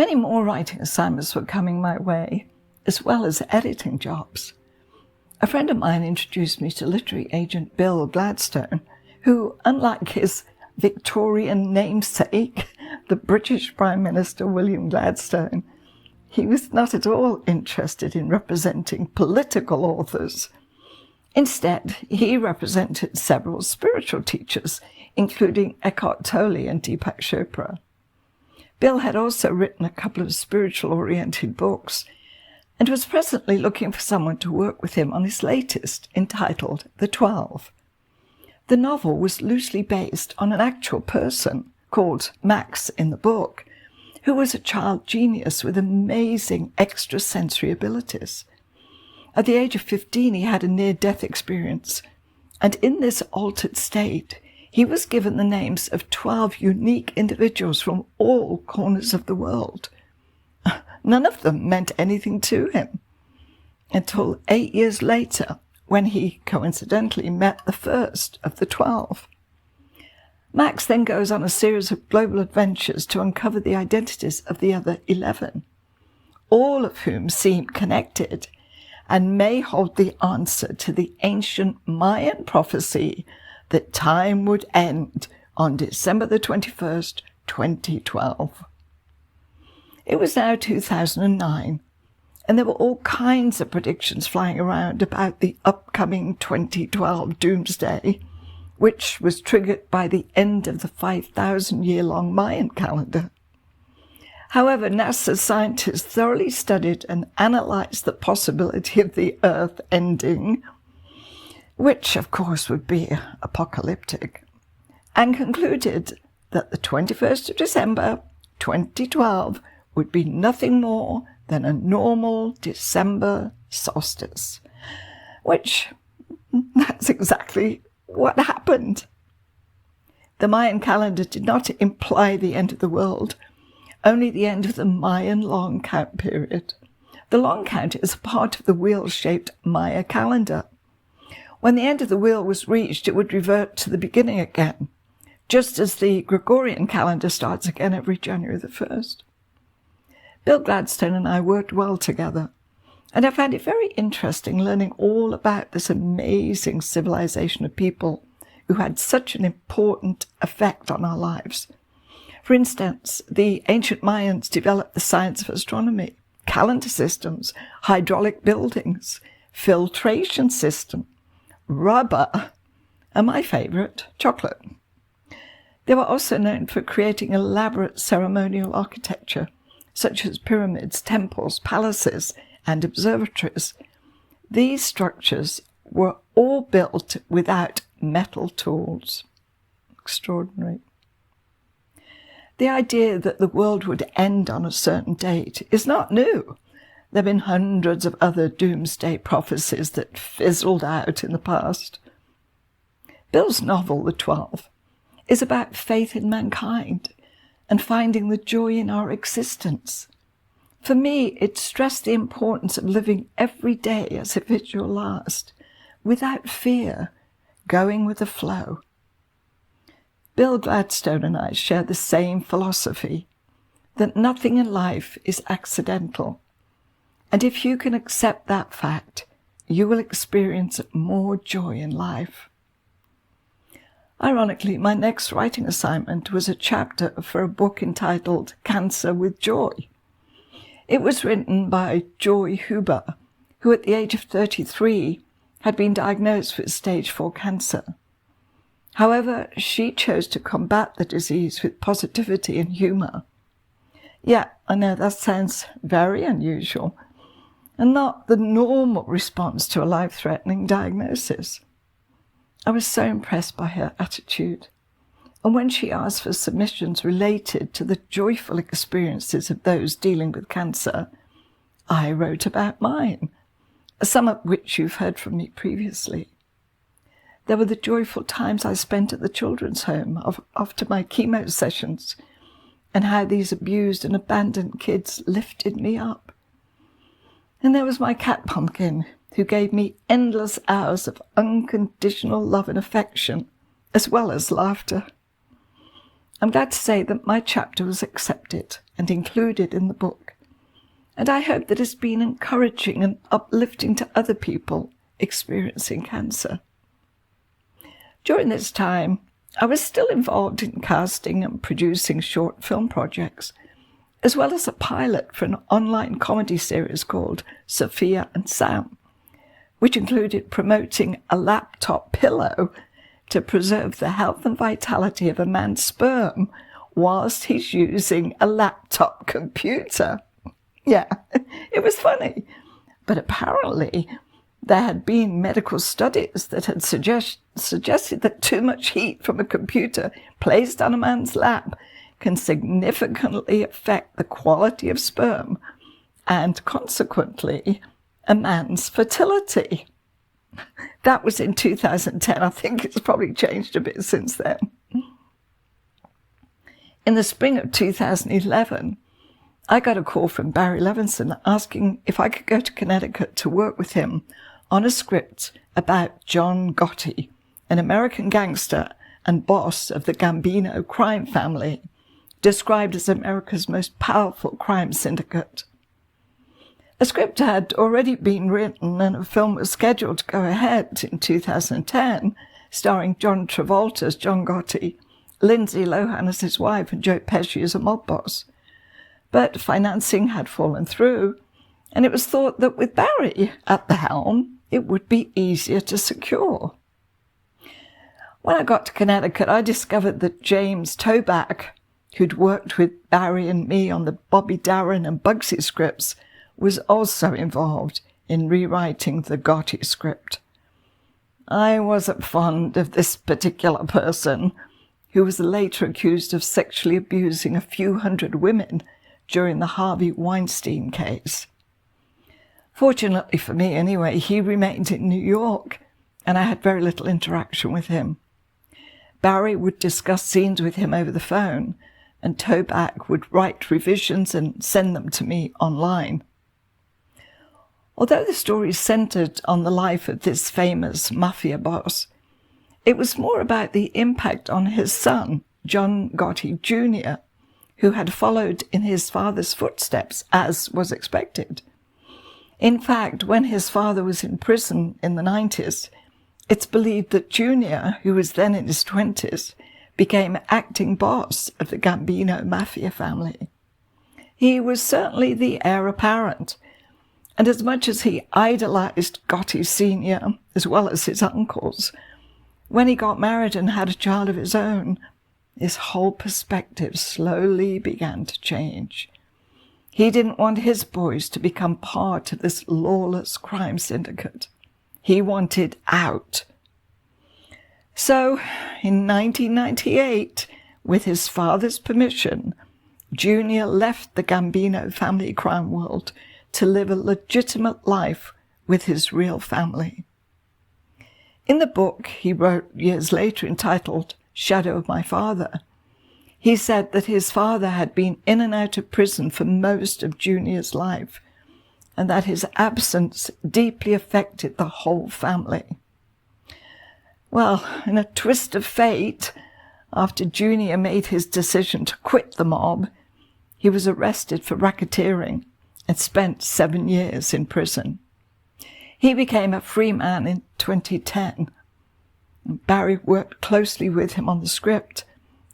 Many more writing assignments were coming my way, as well as editing jobs. A friend of mine introduced me to literary agent Bill Gladstone, who, unlike his Victorian namesake, the British Prime Minister William Gladstone, he was not at all interested in representing political authors. Instead, he represented several spiritual teachers, including Eckhart Tolle and Deepak Chopra. Bill had also written a couple of spiritual-oriented books and was presently looking for someone to work with him on his latest, entitled The 12. The novel was loosely based on an actual person, called Max in the book, who was a child genius with amazing extrasensory abilities. At the age of 15, he had a near-death experience, and in this altered state, he was given the names of 12 unique individuals from all corners of the world. None of them meant anything to him, until 8 years later, when he coincidentally met the first of the 12. Max then goes on a series of global adventures to uncover the identities of the other 11, all of whom seem connected and may hold the answer to the ancient Mayan prophecy that time would end on December the 21st, 2012. It was now 2009, and there were all kinds of predictions flying around about the upcoming 2012 doomsday, which was triggered by the end of the 5,000-year-long Mayan calendar. However, NASA scientists thoroughly studied and analyzed the possibility of the Earth ending, which, of course, would be apocalyptic, and concluded that the 21st of December, 2012, would be nothing more than a normal December solstice, which that's exactly what happened. The Mayan calendar did not imply the end of the world, only the end of the Mayan long count period. The long count is a part of the wheel-shaped Maya calendar. When the end of the wheel was reached, it would revert to the beginning again, just as the Gregorian calendar starts again every January the 1st. Bill Gladstone and I worked well together, and I found it very interesting learning all about this amazing civilization of people who had such an important effect on our lives. For instance, the ancient Mayans developed the science of astronomy, calendar systems, hydraulic buildings, filtration system, rubber, and my favorite, chocolate. They were also known for creating elaborate ceremonial architecture, such as pyramids, temples, palaces, and observatories. These structures were all built without metal tools. Extraordinary. The idea that the world would end on a certain date is not new. There have been hundreds of other doomsday prophecies that fizzled out in the past. Bill's novel, The 12, is about faith in mankind and finding the joy in our existence. For me, it stressed the importance of living every day as if it's your last, without fear, going with the flow. Bill Gladstone and I share the same philosophy, that nothing in life is accidental. And if you can accept that fact, you will experience more joy in life. Ironically, my next writing assignment was a chapter for a book entitled Cancer with Joy. It was written by Joy Huber, who at the age of 33 had been diagnosed with stage 4 cancer. However, she chose to combat the disease with positivity and humour. Yeah, I know that sounds very unusual, and not the normal response to a life-threatening diagnosis. I was so impressed by her attitude, and when she asked for submissions related to the joyful experiences of those dealing with cancer, I wrote about mine, some of which you've heard from me previously. There were the joyful times I spent at the children's home after my chemo sessions, and how these abused and abandoned kids lifted me up. And there was my cat Pumpkin, who gave me endless hours of unconditional love and affection, as well as laughter. I'm glad to say that my chapter was accepted and included in the book, and I hope that it's been encouraging and uplifting to other people experiencing cancer. During this time, I was still involved in casting and producing short film projects, as well as a pilot for an online comedy series called Sophia and Sam, which included promoting a laptop pillow to preserve the health and vitality of a man's sperm whilst he's using a laptop computer. Yeah, it was funny. But apparently there had been medical studies that had suggested that too much heat from a computer placed on a man's lap can significantly affect the quality of sperm and, consequently, a man's fertility. That was in 2010. I think it's probably changed a bit since then. In the spring of 2011, I got a call from Barry Levinson asking if I could go to Connecticut to work with him on a script about John Gotti, an American gangster and boss of the Gambino crime family, described as America's most powerful crime syndicate. A script had already been written and a film was scheduled to go ahead in 2010, starring John Travolta as John Gotti, Lindsay Lohan as his wife, and Joe Pesci as a mob boss. But financing had fallen through, and it was thought that with Barry at the helm, it would be easier to secure. When I got to Connecticut, I discovered that James Toback, who'd worked with Barry and me on the Bobby Darin and Bugsy scripts, was also involved in rewriting the Gotti script. I wasn't fond of this particular person, who was later accused of sexually abusing a few hundred women during the Harvey Weinstein case. Fortunately for me anyway, he remained in New York, and I had very little interaction with him. Barry would discuss scenes with him over the phone, and Toback would write revisions and send them to me online. Although the story centered on the life of this famous mafia boss, it was more about the impact on his son, John Gotti Jr., who had followed in his father's footsteps, as was expected. In fact, when his father was in prison in the 90s, it's believed that Junior, who was then in his 20s, became acting boss of the Gambino mafia family. He was certainly the heir apparent, and as much as he idolized Gotti Sr., as well as his uncles, when he got married and had a child of his own, his whole perspective slowly began to change. He didn't want his boys to become part of this lawless crime syndicate. He wanted out. So, in 1998, with his father's permission, Junior left the Gambino family crime world to live a legitimate life with his real family. In the book he wrote years later entitled Shadow of My Father, he said that his father had been in and out of prison for most of Junior's life, and that his absence deeply affected the whole family. Well, in a twist of fate, after Junior made his decision to quit the mob, he was arrested for racketeering and spent 7 years in prison. He became a free man in 2010. Barry worked closely with him on the script,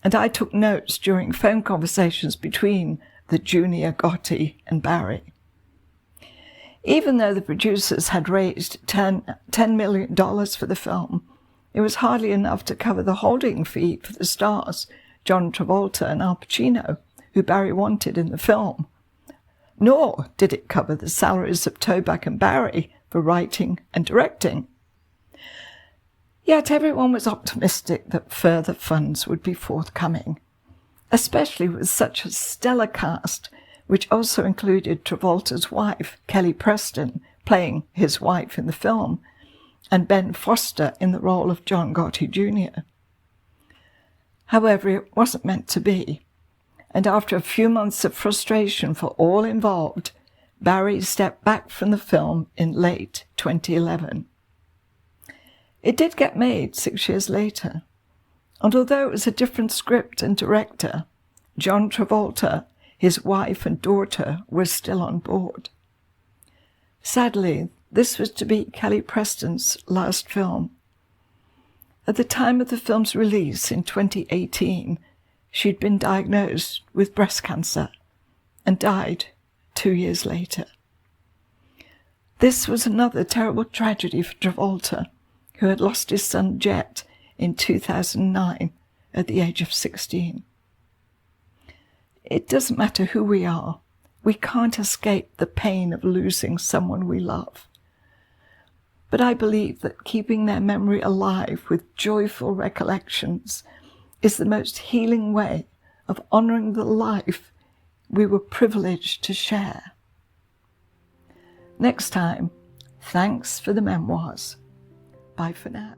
and I took notes during phone conversations between the Junior Gotti and Barry. Even though the producers had raised $10 million for the film, it was hardly enough to cover the holding fee for the stars, John Travolta and Al Pacino, who Barry wanted in the film. Nor did it cover the salaries of Toback and Barry for writing and directing. Yet everyone was optimistic that further funds would be forthcoming, especially with such a stellar cast, which also included Travolta's wife, Kelly Preston, playing his wife in the film, and Ben Foster in the role of John Gotti Jr. However, it wasn't meant to be, and after a few months of frustration for all involved, Barry stepped back from the film in late 2011. It did get made 6 years later, And although it was a different script and director, John Travolta, his wife and daughter were still on board. Sadly, this was to be Kelly Preston's last film. At the time of the film's release in 2018, she'd been diagnosed with breast cancer and died 2 years later. This was another terrible tragedy for Travolta, who had lost his son Jet in 2009 at the age of 16. It doesn't matter who we are, we can't escape the pain of losing someone we love. But I believe that keeping their memory alive with joyful recollections is the most healing way of honouring the life we were privileged to share. Next time, thanks for the memoirs. Bye for now.